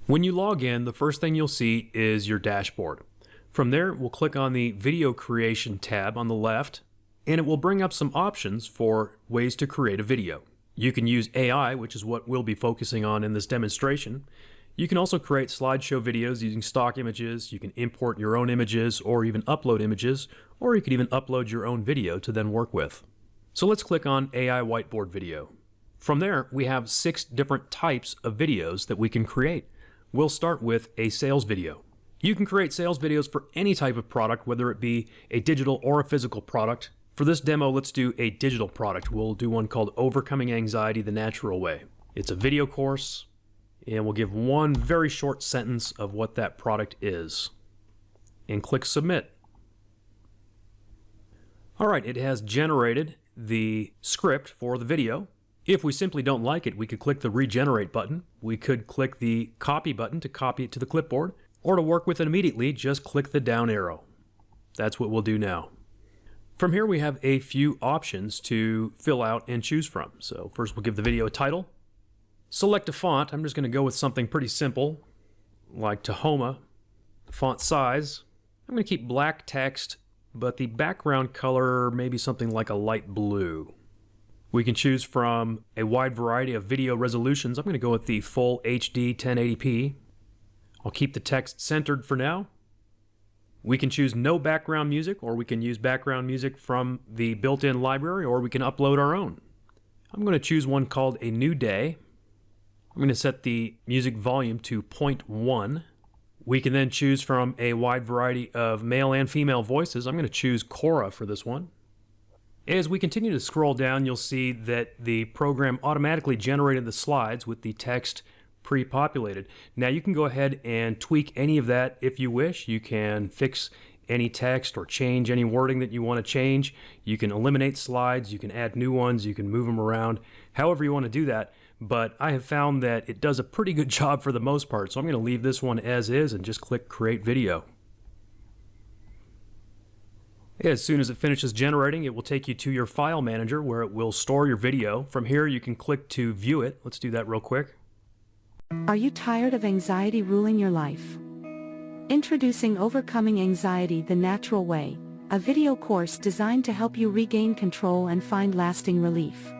When you log in, the first thing you'll see is your dashboard. From there, we'll click on the Video Creation tab on the left, and it will bring up some options for ways to create a video. You can use AI, which is what we'll be focusing on in this demonstration. You can also create slideshow videos using stock images. You can import your own images or even upload images, or you can even upload your own video to then work with. So let's click on AI Whiteboard Video. From there, we have 6 different types of videos that we can create. We'll start with a sales video. You can create sales videos for any type of product, whether it be a digital or a physical product. For this demo, let's do a digital product. We'll do one called Overcoming Anxiety the Natural Way. It's a video course, and we'll give one very short sentence of what that product is. And click Submit. All right, it has generated the script for the video. If we simply don't like it, we could click the Regenerate button. We could click the Copy button to copy it to the clipboard, or to work with it immediately, just click the down arrow. That's what we'll do now. From here, we have a few options to fill out and choose from. So first, we'll give the video a title. Select a font. I'm just going to go with something pretty simple, like Tahoma. Font size, I'm going to keep black text, but the background color maybe something like a light blue. We can choose from a wide variety of video resolutions. I'm going to go with the full HD 1080p. I'll keep the text centered for now. We can choose no background music, or we can use background music from the built-in library, or we can upload our own. I'm going to choose one called A New Day. I'm going to set the music volume to 0.1. We can then choose from a wide variety of male and female voices. I'm going to choose Cora for this one. As we continue to scroll down, you'll see that the program automatically generated the slides with the text pre-populated. Now you can go ahead and tweak any of that if you wish. You can fix any text or change any wording that you want to change. You can eliminate slides, you can add new ones, you can move them around, however you want to do that. But I have found that it does a pretty good job for the most part, so I'm going to leave this one as is and just click Create Video. As soon as it finishes generating, it will take you to your file manager where it will store your video. From here, you can click to view it. Let's do that real quick. Are you tired of anxiety ruling your life? Introducing Overcoming Anxiety the Natural Way, a video course designed to help you regain control and find lasting relief.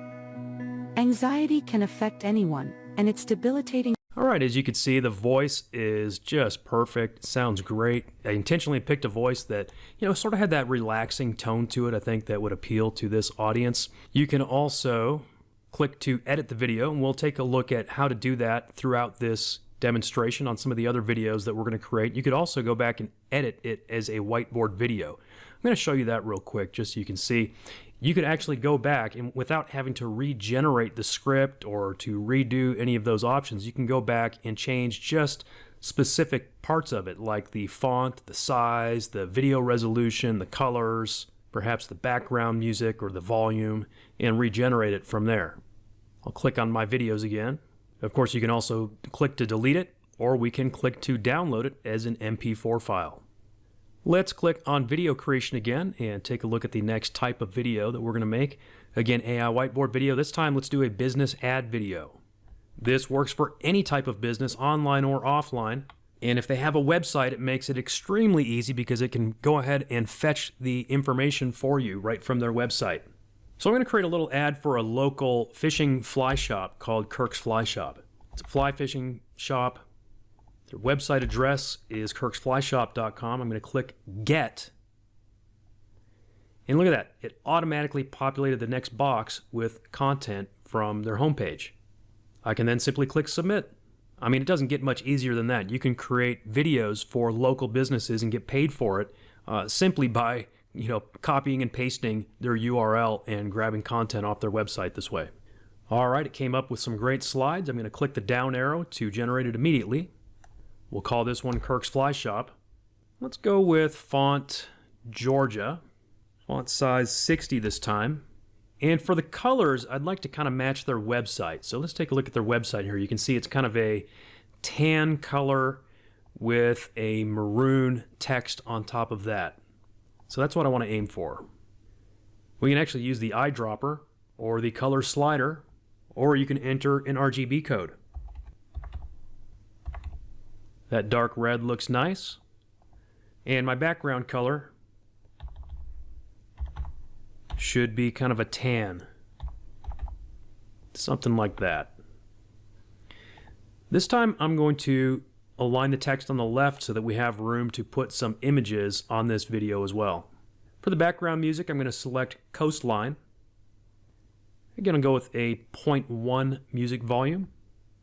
Anxiety can affect anyone, and it's debilitating. All right, as you can see, the voice is just perfect. Sounds great. I intentionally picked a voice that, sort of had that relaxing tone to it. I think that would appeal to this audience. You can also click to edit the video, and we'll take a look at how to do that throughout this demonstration on some of the other videos that we're going to create. You could also go back and edit it as a whiteboard video. I'm going to show you that real quick just so you can see. You could actually go back and without having to regenerate the script or to redo any of those options, you can go back and change just specific parts of it, like the font, the size, the video resolution, the colors, perhaps the background music or the volume, and regenerate it from there. I'll click on My Videos again. Of course, you can also click to delete it, or we can click to download it as an MP4 file. Let's click on Video Creation again and take a look at the next type of video that we're going to make. Again, AI Whiteboard Video. This time, let's do a business ad video. This works for any type of business, online or offline. And if they have a website, it makes it extremely easy because it can go ahead and fetch the information for you right from their website. So I'm going to create a little ad for a local fishing fly shop called Kirk's Fly Shop. It's a fly fishing shop. Their website address is kirksflyshop.com. I'm going to click Get. And look at that. It automatically populated the next box with content from their homepage. I can then simply click Submit. I mean, it doesn't get much easier than that. You can create videos for local businesses and get paid for it simply by copying and pasting their URL and grabbing content off their website this way. All right, it came up with some great slides. I'm going to click the down arrow to generate it immediately. We'll call this one Kirk's Fly Shop. Let's go with font Georgia. Font size 60 this time. And for the colors, I'd like to kind of match their website. So let's take a look at their website here. You can see it's kind of a tan color with a maroon text on top of that. So that's what I want to aim for. We can actually use the eyedropper or the color slider, or you can enter an RGB code. That dark red looks nice. And my background color should be kind of a tan. Something like that. This time I'm going to align the text on the left so that we have room to put some images on this video as well. For the background music, I'm going to select Coastline. Again, I'll go with a 0.1 music volume.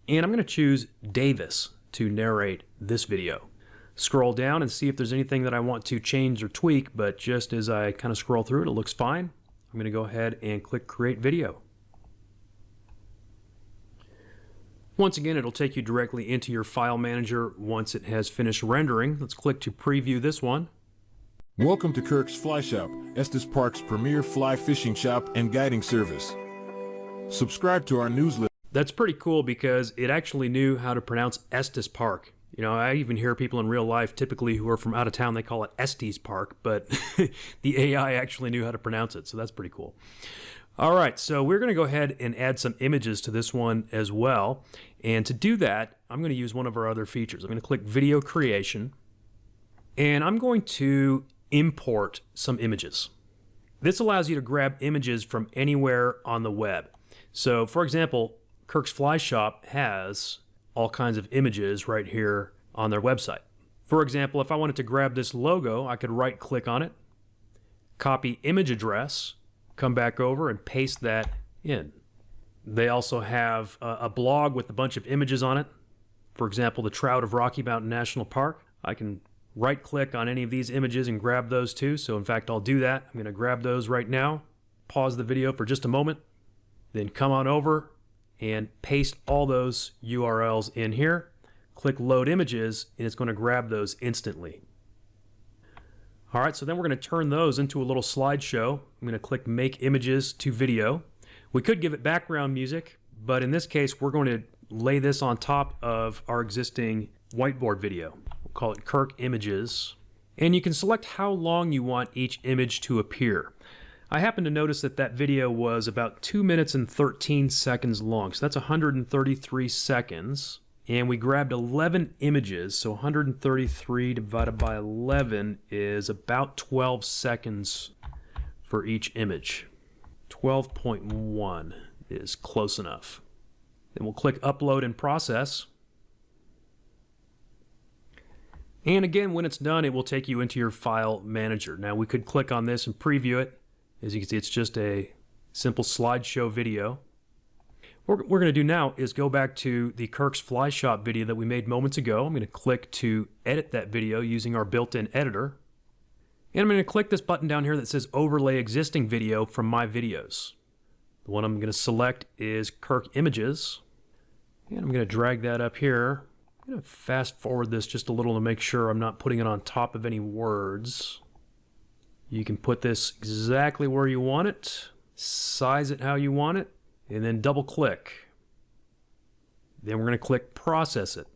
And I'm going to choose Davis to narrate this video. Scroll down and see if there's anything that I want to change or tweak, but just as I kind of scroll through it, it looks fine. I'm going to go ahead and click Create Video. Once again, it'll take you directly into your file manager once it has finished rendering. Let's click to preview this one. Welcome to Kirk's Fly Shop, Estes Park's premier fly fishing shop and guiding service. Subscribe to our newsletter. That's pretty cool because it actually knew how to pronounce Estes Park. You know, I even hear people in real life, typically who are from out of town, they call it Estes Park, but the AI actually knew how to pronounce it, so that's pretty cool. All right, so we're going to go ahead and add some images to this one as well. And to do that, I'm going to use one of our other features. I'm going to click Video Creation, and I'm going to import some images. This allows you to grab images from anywhere on the web. So, for example, Kirk's Fly Shop has all kinds of images right here on their website. For example, if I wanted to grab this logo, I could right-click on it, copy image address, come back over and paste that in. They also have a blog with a bunch of images on it. For example, the trout of Rocky Mountain National Park. I can right-click on any of these images and grab those too. So in fact, I'll do that. I'm going to grab those right now, pause the video for just a moment, then come on over and paste all those URLs in here. Click Load Images, and it's going to grab those instantly. All right, so then we're going to turn those into a little slideshow. I'm going to click Make Images to Video. We could give it background music, but in this case, we're going to lay this on top of our existing whiteboard video. We'll call it Kirk Images. And you can select how long you want each image to appear. I happen to notice that that video was about 2 minutes and 13 seconds long, so that's 133 seconds. And we grabbed 11 images, so 133 divided by 11 is about 12 seconds for each image. 12.1 is close enough. Then we'll click Upload and Process. And again, when it's done, it will take you into your file manager. Now we could click on this and preview it. As you can see, it's just a simple slideshow video. What we're going to do now is go back to the Kirk's Fly Shop video that we made moments ago. I'm going to click to edit that video using our built-in editor. And I'm going to click this button down here that says Overlay Existing Video from My Videos. The one I'm going to select is Kirk Images. And I'm going to drag that up here. I'm going to fast forward this just a little to make sure I'm not putting it on top of any words. You can put this exactly where you want it, size it how you want it, and then double click. Then we're going to click Process It.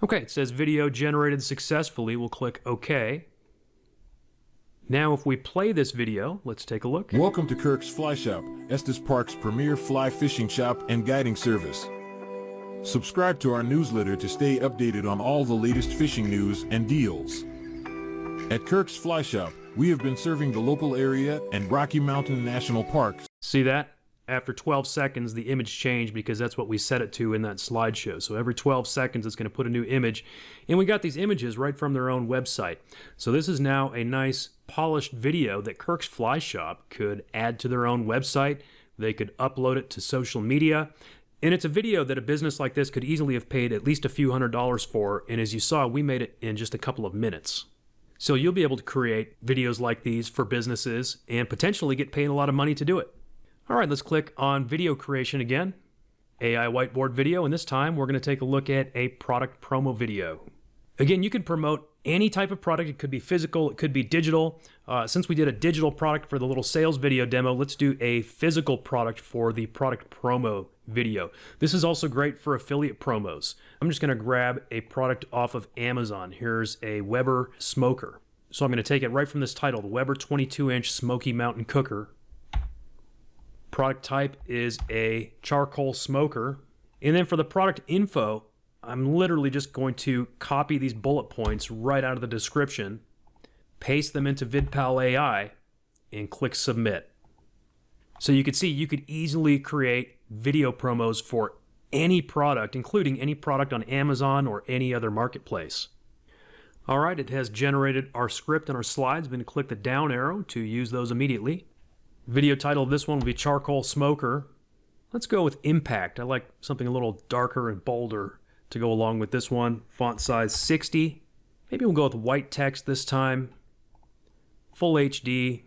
Okay, it says video generated successfully. We'll click OK. Now if we play this video, let's take a look. Welcome to Kirk's Fly Shop, Estes Park's premier fly fishing shop and guiding service. Subscribe to our newsletter to stay updated on all the latest fishing news and deals. At Kirk's Fly Shop, we have been serving the local area and Rocky Mountain National Park. See that? After 12 seconds, the image changed because that's what we set it to in that slideshow. So every 12 seconds, it's going to put a new image. And we got these images right from their own website. So this is now a nice polished video that Kirk's Fly Shop could add to their own website. They could upload it to social media. And it's a video that a business like this could easily have paid at least a few $100s for. And as you saw, we made it in just a couple of minutes. So you'll be able to create videos like these for businesses and potentially get paid a lot of money to do it. All right, let's click on video creation again. AI whiteboard video, and this time we're going to take a look at a product promo video. Again, you can promote any type of product. It could be physical, it could be digital. Since we did a digital product for the little sales video demo, let's do a physical product for the product promo video. This is also great for affiliate promos. I'm just going to grab a product off of Amazon. Here's a Weber smoker. So I'm going to take it right from this title, the Weber 22-inch Smoky Mountain Cooker. Product type is a charcoal smoker. And then for the product info, I'm literally just going to copy these bullet points right out of the description, paste them into VidPal AI, and click submit. So you can see you could easily create video promos for any product, including any product on Amazon or any other marketplace. All right, it has generated our script and our slides. I'm going to click the down arrow to use those immediately. Video title of this one will be Charcoal Smoker. Let's go with Impact. I like something a little darker and bolder to go along with this one. Font size 60. Maybe we'll go with white text this time. Full HD.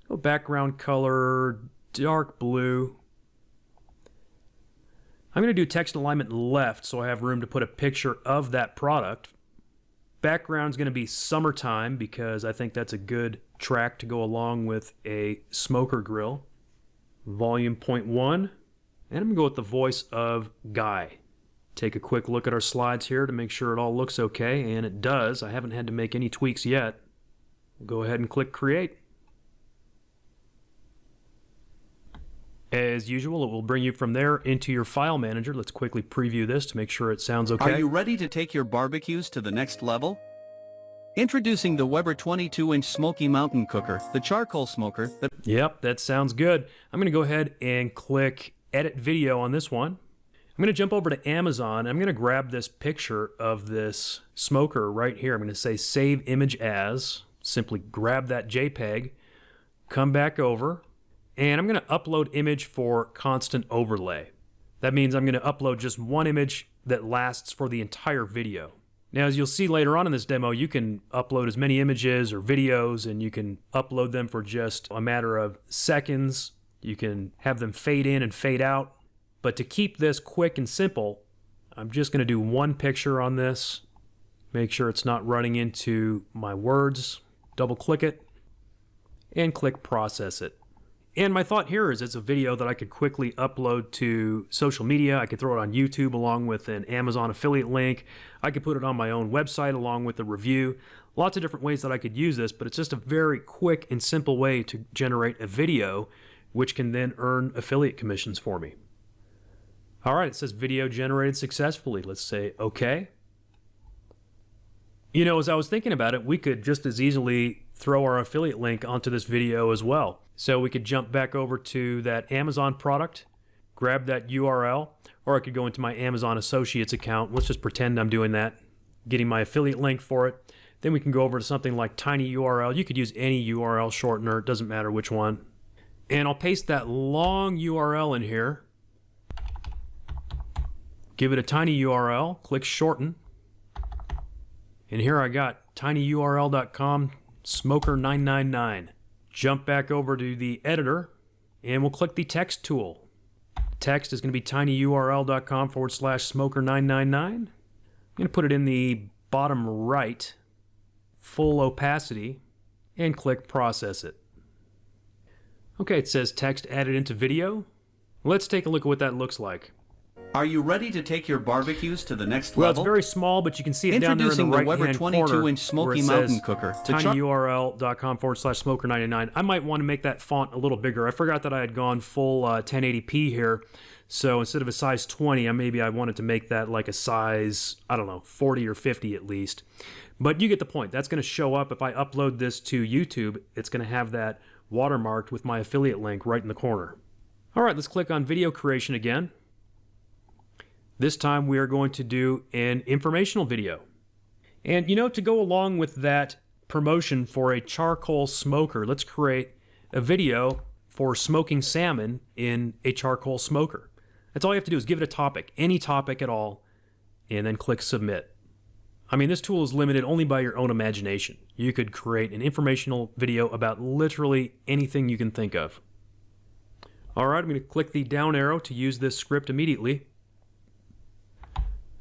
Go background color, dark blue. I'm going to do text alignment left so I have room to put a picture of that product. Background's going to be summertime because I think that's a good track to go along with a smoker grill. Volume 0.1. And I'm going to go with the voice of Guy. Take a quick look at our slides here to make sure it all looks okay, and it does. I haven't had to make any tweaks yet. We'll go ahead and click Create. As usual, it will bring you from there into your file manager. Let's quickly preview this to make sure it sounds okay. Are you ready to take your barbecues to the next level? Introducing the Weber 22-inch Smoky Mountain Cooker, the charcoal smoker that... Yep, that sounds good. I'm going to go ahead and click Edit Video on this one. I'm going to jump over to Amazon. I'm going to grab this picture of this smoker right here. I'm going to say Save Image As. Simply grab that JPEG, come back over, and I'm going to upload image for constant overlay. That means I'm going to upload just one image that lasts for the entire video. Now, as you'll see later on in this demo, you can upload as many images or videos, and you can upload them for just a matter of seconds. You can have them fade in and fade out. But to keep this quick and simple, I'm just going to do one picture on this. Make sure it's not running into my words. Double click it and click Process It. And my thought here is it's a video that I could quickly upload to social media. I could throw it on YouTube along with an Amazon affiliate link. I could put it on my own website along with a review. Lots of different ways that I could use this, but it's just a very quick and simple way to generate a video which can then earn affiliate commissions for me. All right, it says video generated successfully. Let's say OK. You know, as I was thinking about it, we could just as easily throw our affiliate link onto this video as well. So we could jump back over to that Amazon product, grab that URL, or I could go into my Amazon Associates account. Let's just pretend I'm doing that, getting my affiliate link for it. Then we can go over to something like tinyURL. You could use any URL shortener, it doesn't matter which one. And I'll paste that long URL in here. Give it a tinyURL, click shorten. And here I got tinyurl.com smoker999. Jump back over to the editor and we'll click the text tool. Text is going to be tinyurl.com/smoker999. I'm going to put it in the bottom right, full opacity, and click Process It. Okay, it says text added into video. Let's take a look at what that looks like. Are you ready to take your barbecues to the next Well, level? it's very small, but you can see it down there in the Introducing the Weber right-hand corner 22-inch Smoky where it Mountain says Cooker. tinyurl.com/smoker99. I might want to make that font a little bigger. I forgot that I had gone full 1080p here. So instead of a size 20, maybe I wanted to make that like a size, I don't know, 40 or 50 at least. But you get the point. That's going to show up if I upload this to YouTube. It's going to have that watermarked with my affiliate link right in the corner. All right, let's click on video creation again. This time we are going to do an informational video. And you know, to go along with that promotion for a charcoal smoker, let's create a video for smoking salmon in a charcoal smoker. That's all you have to do is give it a topic, any topic at all, and then click submit. I mean, this tool is limited only by your own imagination. You could create an informational video about literally anything you can think of. All right, I'm going to click the down arrow to use this script immediately.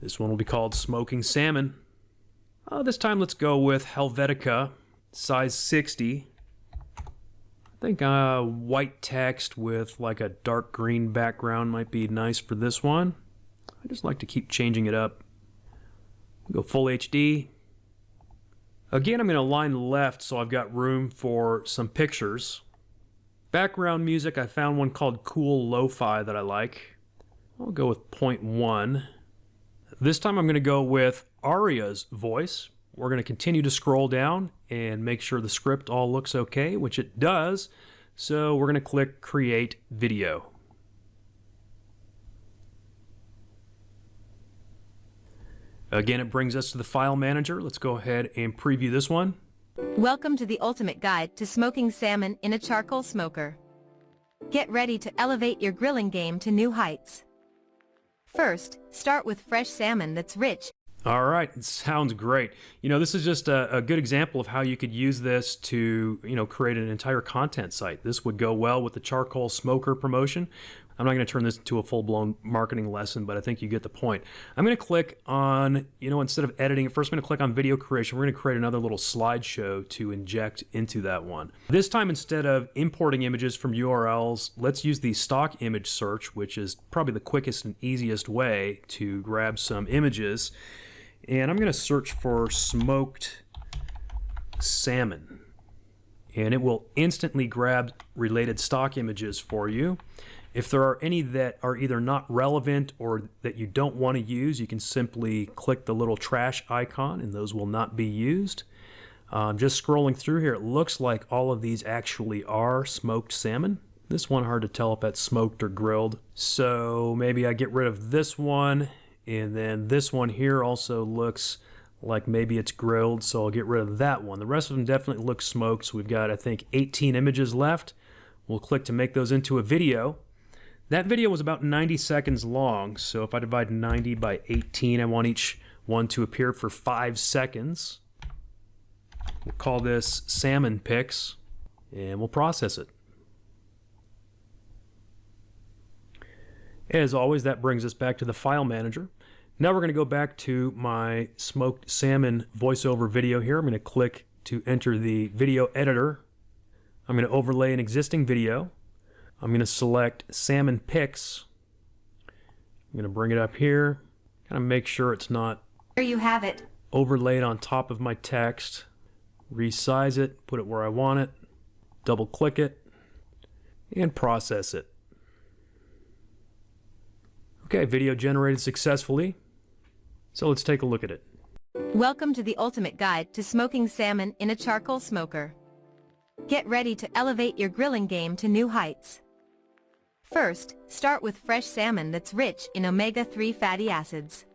This one will be called Smoking Salmon. This time let's go with Helvetica, size 60. I think white text with like a dark green background might be nice for this one. I just like to keep changing it up. Go full HD. Again, I'm going to align left so I've got room for some pictures. Background music, I found one called Cool Lo-Fi that I like. I'll go with 0.1. This time I'm going to go with Aria's voice. We're going to continue to scroll down and make sure the script all looks okay, which it does. So we're going to click Create Video. Again, it brings us to the file manager. Let's go ahead and preview this one. Welcome to the ultimate guide to smoking salmon in a charcoal smoker. Get ready to elevate your grilling game to new heights. First, start with fresh salmon that's rich. All right, it sounds great. This is just a good example of how you could use this to, create an entire content site. This would go well with the charcoal smoker promotion. I'm not going to turn this into a full-blown marketing lesson, but I think you get the point. I'm going to click on, instead of editing it, first I'm going to click on video creation. We're going to create another little slideshow to inject into that one. This time, instead of importing images from URLs, let's use the stock image search, which is probably the quickest and easiest way to grab some images. And I'm going to search for smoked salmon. And it will instantly grab related stock images for you. If there are any that are either not relevant or that you don't want to use, you can simply click the little trash icon and those will not be used. Just scrolling through here, it looks like all of these actually are smoked salmon. This one, hard to tell if that's smoked or grilled. So maybe I get rid of this one, and then this one here also looks like maybe it's grilled, so I'll get rid of that one. The rest of them definitely look smoked, so we've got, I think, 18 images left. We'll click to make those into a video. That video was about 90 seconds long, so if I divide 90 by 18, I want each one to appear for 5 seconds. We'll call this Salmon Pics, and we'll process it. As always, that brings us back to the file manager. Now we're going to go back to my smoked salmon voiceover video here. I'm going to click to enter the video editor. I'm going to overlay an existing video. I'm going to select Salmon Pics. I'm going to bring it up here. Kind of make sure it's not There you have it. overlaid on top of my text. Resize it, put it where I want it, double click it, and process it. Okay, video generated successfully. So let's take a look at it. Welcome to the ultimate guide to smoking salmon in a charcoal smoker. Get ready to elevate your grilling game to new heights. First, start with fresh salmon that's rich in omega-3 fatty acids.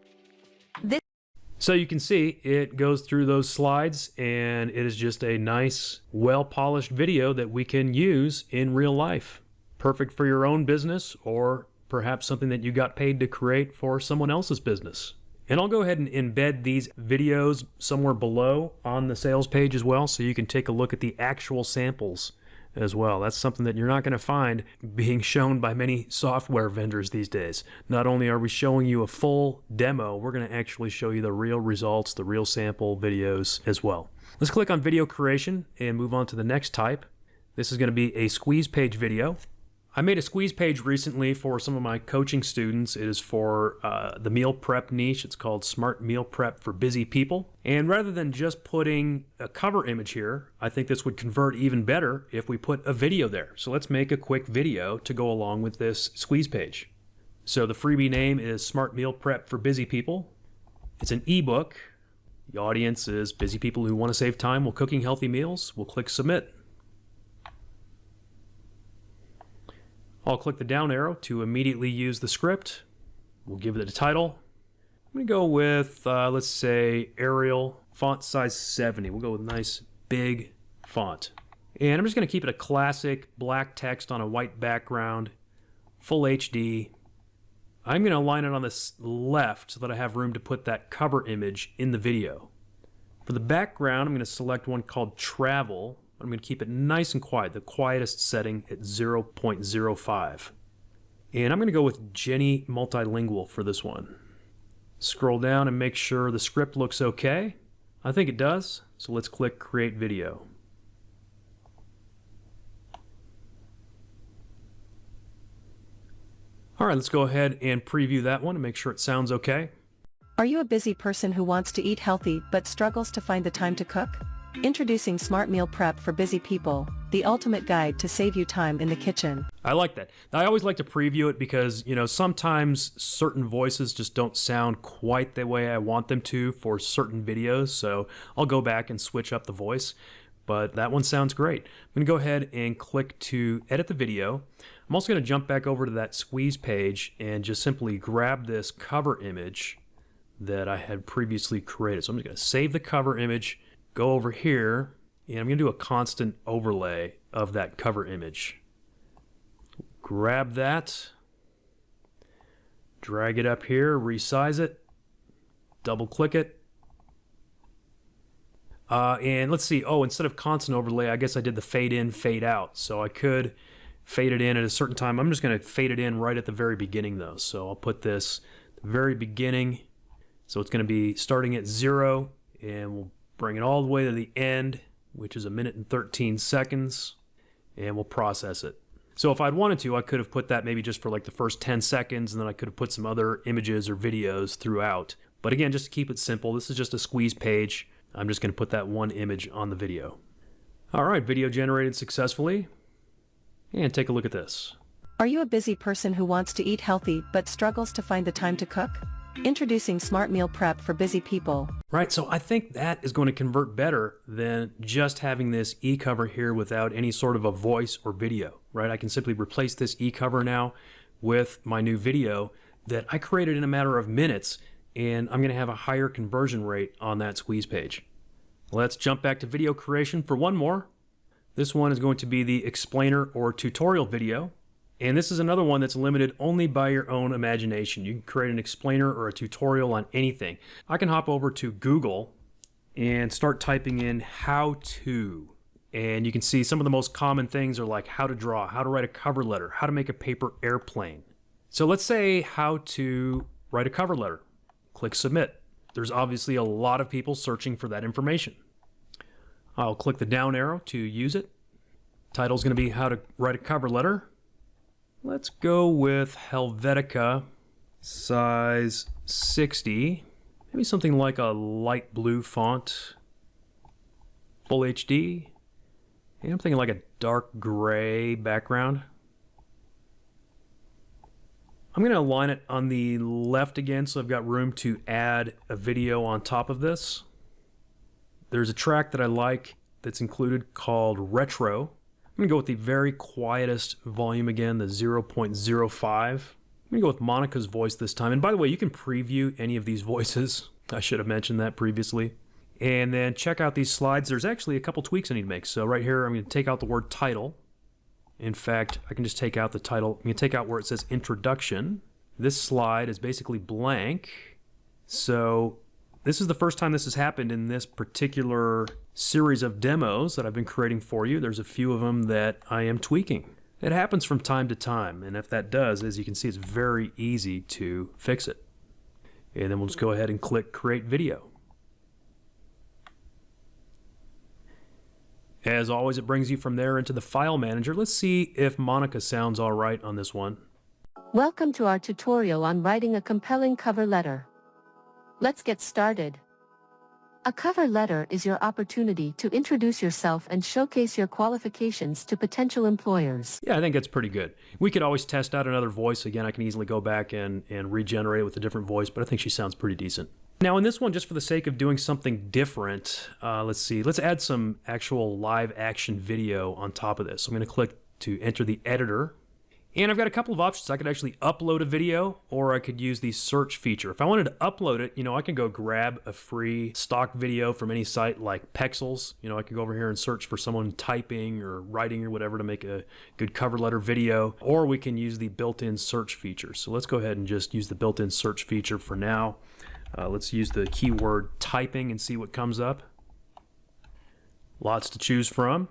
So you can see it goes through those slides, and it is just a nice, well-polished video that we can use in real life. Perfect for your own business, or perhaps something that you got paid to create for someone else's business. And I'll go ahead and embed these videos somewhere below on the sales page as well, so you can take a look at the actual samples as well. That's something that you're not going to find being shown by many software vendors these days. Not only are we showing you a full demo, we're going to actually show you the real results, the real sample videos as well. Let's click on video creation and move on to the next type. This is going to be a squeeze page video. I made a squeeze page recently for some of my coaching students. It is for the meal prep niche. It's called Smart Meal Prep for Busy People. And rather than just putting a cover image here, I think this would convert even better if we put a video there. So let's make a quick video to go along with this squeeze page. So the freebie name is Smart Meal Prep for Busy People. It's an ebook. The audience is busy people who want to save time while cooking healthy meals. We'll click submit. I'll click the down arrow to immediately use the script. We'll give it a title. I'm going to go with, let's say, Arial, font size 70. We'll go with nice big font. And I'm just going to keep it a classic black text on a white background, full HD. I'm going to align it on the left so that I have room to put that cover image in the video. For the background, I'm going to select one called Travel. I'm going to keep it nice and quiet, the quietest setting at 0.05. And I'm going to go with Jenny Multilingual for this one. Scroll down and make sure the script looks okay. I think it does, so let's click Create Video. All right, let's go ahead and preview that one and make sure it sounds okay. Are you a busy person who wants to eat healthy but struggles to find the time to cook? Introducing Smart Meal Prep for Busy People, the ultimate guide to save you time in the kitchen. I like that. I always like to preview it because, sometimes certain voices just don't sound quite the way I want them to for certain videos, so I'll go back and switch up the voice. But that one sounds great. I'm going to go ahead and click to edit the video. I'm also going to jump back over to that squeeze page and just simply grab this cover image that I had previously created. So I'm just going to save the cover image, go over here, and I'm going to do a constant overlay of that cover image. Grab that, drag it up here, resize it, double click it. And let's see, instead of constant overlay, I guess I did the fade in, fade out. So I could fade it in at a certain time. I'm just going to fade it in right at the very beginning though. So I'll put this at the very beginning. So it's going to be starting at 0, and we'll bring it all the way to the end, which is 1 minute and 13 seconds, and we'll process it. So if I'd wanted to, I could have put that maybe just for like the first 10 seconds, and then I could have put some other images or videos throughout. But again, just to keep it simple, this is just a squeeze page. I'm just going to put that one image on the video. All right, video generated successfully. And take a look at this. Are you a busy person who wants to eat healthy but struggles to find the time to cook? Introducing Smart Meal Prep for Busy People. Right, so I think that is going to convert better than just having this e-cover here without any sort of a voice or video, right? I can simply replace this e-cover now with my new video that I created in a matter of minutes, and I'm going to have a higher conversion rate on that squeeze page. Let's jump back to video creation for one more. This one is going to be the explainer or tutorial video. And this is another one that's limited only by your own imagination. You can create an explainer or a tutorial on anything. I can hop over to Google and start typing in how to. And you can see some of the most common things are like how to draw, how to write a cover letter, how to make a paper airplane. So let's say how to write a cover letter. Click submit. There's obviously a lot of people searching for that information. I'll click the down arrow to use it. Title is going to be how to write a cover letter. Let's go with Helvetica, size 60. Maybe something like a light blue font, full HD. And I'm thinking like a dark gray background. I'm going to align it on the left again so I've got room to add a video on top of this. There's a track that I like that's included called Retro. I'm going to go with the very quietest volume again, the 0.05. I'm going to go with Monica's voice this time. And by the way, you can preview any of these voices. I should have mentioned that previously. And then check out these slides. There's actually a couple tweaks I need to make. So right here, I'm going to take out the word title. In fact, I can just take out the title. I'm going to take out where it says introduction. This slide is basically blank. So this is the first time this has happened in this particular series of demos that I've been creating for you. There's a few of them that I am tweaking. It happens from time to time, and if that does, as you can see, it's very easy to fix it. And then we'll just go ahead and click Create Video. As always, it brings you from there into the file manager. Let's see if Monica sounds all right on this one. Welcome to our tutorial on writing a compelling cover letter. Let's get started. A cover letter is your opportunity to introduce yourself and showcase your qualifications to potential employers. Yeah, I think that's pretty good. We could always test out another voice. Again, I can easily go back and regenerate it with a different voice, but I think she sounds pretty decent. Now in this one, just for the sake of doing something different, let's see, let's add some actual live action video on top of this. So I'm going to click to enter the editor. And I've got a couple of options. I could actually upload a video, or I could use the search feature. If I wanted to upload it, I can go grab a free stock video from any site like Pexels. I can go over here and search for someone typing or writing or whatever to make a good cover letter video, or we can use the built-in search feature. So let's go ahead and just use the built-in search feature for now. Let's use the keyword typing and see what comes up. Lots to choose from.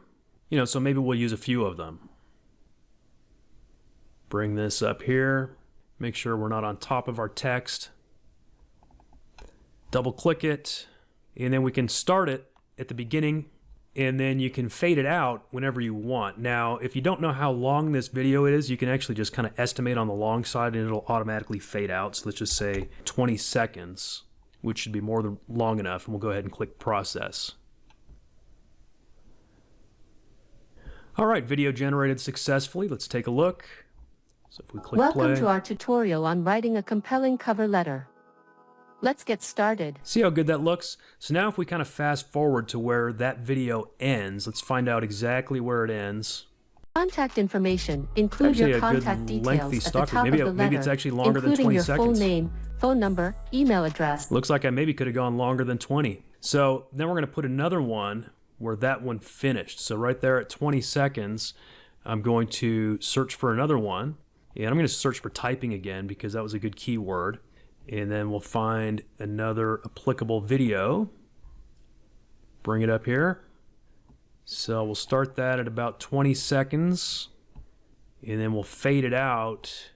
So maybe we'll use a few of them. Bring this up here, make sure we're not on top of our text. Double click it, and then we can start it at the beginning, and then you can fade it out whenever you want. Now, if you don't know how long this video is, you can actually just kind of estimate on the long side and it'll automatically fade out. So let's just say 20 seconds, which should be more than long enough, and we'll go ahead and click process. All right, video generated successfully. Let's take a look. So if we click Welcome play. to our tutorial on writing a compelling cover letter. Let's get started. See how good that looks? So now if we kind of fast forward to where that video ends, let's find out exactly where it ends. Contact information. Include Actually, your a good contact lengthy details at the stock. top Maybe of the maybe letter, it's actually longer than including 20 your seconds. full name, phone number, email address. Looks like I maybe could have gone longer than 20. So then we're going to put another one where that one finished. So right there at 20 seconds, I'm going to search for another one. And I'm going to search for typing again because that was a good keyword. And then we'll find another applicable video. Bring it up here. So we'll start that at about 20 seconds. And then we'll fade it out.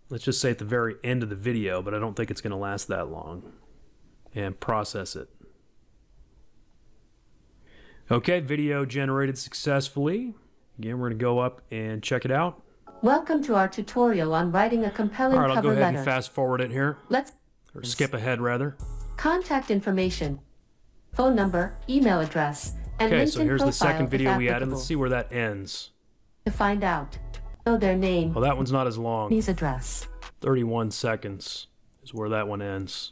Let's just say at the very end of the video, but I don't think it's going to last that long. And process it. Okay, video generated successfully. Again, we're going to go up and check it out. Welcome to our tutorial on writing a compelling All right, I'll cover go ahead letter. and fast forward it here. Or skip ahead, rather. Contact information, phone number, email address, and Okay, LinkedIn so here's the profile second if video we added. applicable. Let's see where that ends. To find out, know their name, Well, that one's not as long. company's address. 31 seconds is where that one ends.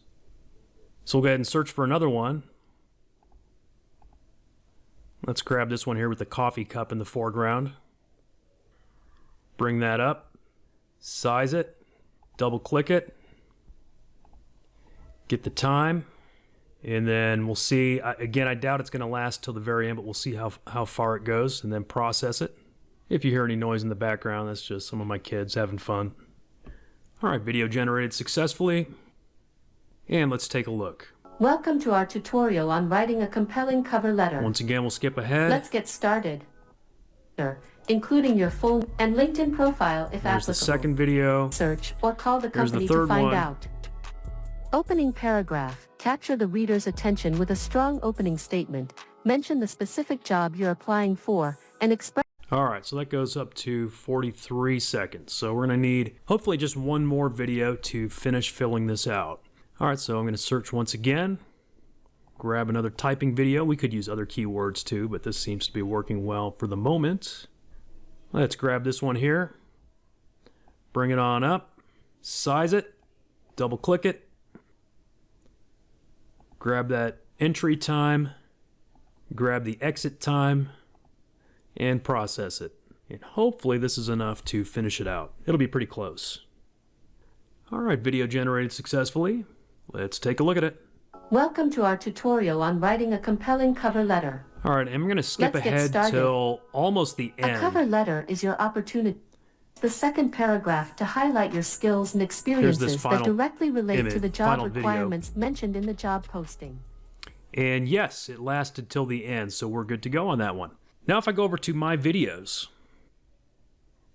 So we'll go ahead and search for another one. Let's grab this one here with the coffee cup in the foreground. Bring that up, size it, double click it, get the time, and then we'll see. Again, I doubt it's going to last till the very end, but we'll see how far it goes and then process it. If you hear any noise in the background, that's just some of my kids having fun. All right, video generated successfully, and let's take a look. Welcome to our tutorial on writing a compelling cover letter. Once again, we'll skip ahead. Let's get started. Including your full and LinkedIn profile if There's applicable. the second video. Search or call the Here's the company third to find one. out. Opening paragraph. Capture the reader's attention with a strong opening statement. Mention the specific job you're applying for and express. All right, so that goes up to 43 seconds. So we're going to need hopefully just one more video to finish filling this out. All right, so I'm going to search once again. Grab another typing video. We could use other keywords too, but this seems to be working well for the moment. Let's grab this one here. Bring it on up. Size it. Double click it. Grab that entry time. Grab the exit time. And process it. And hopefully this is enough to finish it out. It'll be pretty close. All right, video generated successfully. Let's take a look at it. Welcome to our tutorial on writing a compelling cover letter. All right, I'm going to skip Let's get ahead started. till almost the end. A cover letter is your opportunity. The second paragraph to highlight your skills and experiences that directly relate to the job requirements mentioned in the job posting. And yes, it lasted till the end, so we're good to go on that one. Now if I go over to my videos,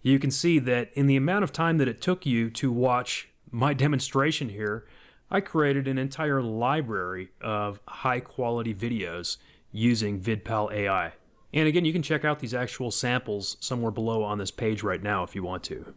you can see that in the amount of time that it took you to watch my demonstration here, I created an entire library of high-quality videos using VidPal AI. And again, you can check out these actual samples somewhere below on this page right now if you want to.